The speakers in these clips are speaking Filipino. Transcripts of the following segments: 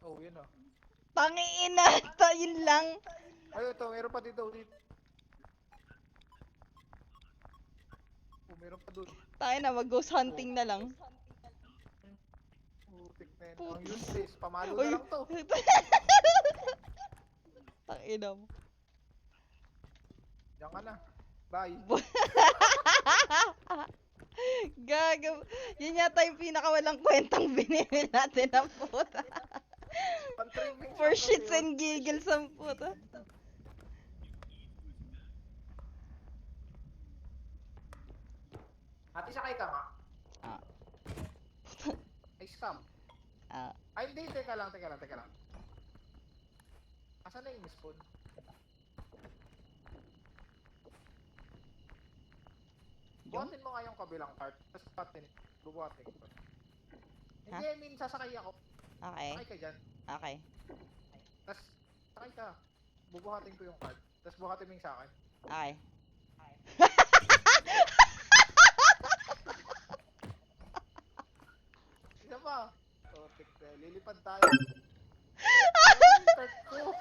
Oh, yun ah. Tangiina, yun lang. Ay, ito, meron pa dito ulit. Oh, meron pa dun. Tangina, mag-ghost hunting na lang. Putik na yun. Ang useless. Pamalo Uy. na lang to. Tangina mo. Diyan ka na. Bye. Gago. Yun yata yung pinakawalang kwentang binili natin ng puta. Pan-trimming For lang shits kasi yun. and giggles ang puta. Ate, sakay ka nga. Ah. Ay, scam. Ah. Ay, hindi. Teka lang. Asan na yung spawn? Buhatin mo nga yung kabilang part. Tapos bubuhatin ko. Hindi, I mean, sasakay ako. Okay. Sakay ka dyan. Okay. Tapos, sakay ka. Bubuhatin ko yung card. Tapos buhatin mo yung sa akin. Okay. Isa pa. Topic na. Lilipad tayo. Start ko.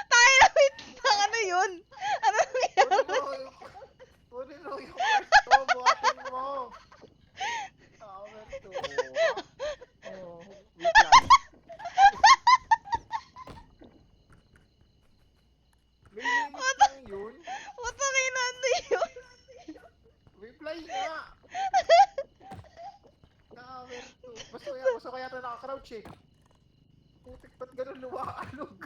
Tayo na, wait lang. Ano yun? Ano nangyari? Kunin mo yung card ko. Buhatin mo. Tower to. Oh, wait lang. May limit lang yun. Putangina, ano yun? Reply nga. Tower to. Gusto kaya ito naka-crouch eh. Putik, ba't ganun luwaalog?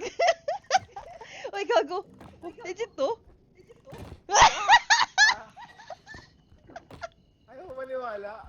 Uy, gago. Legit to? Ayaw mo maniwala.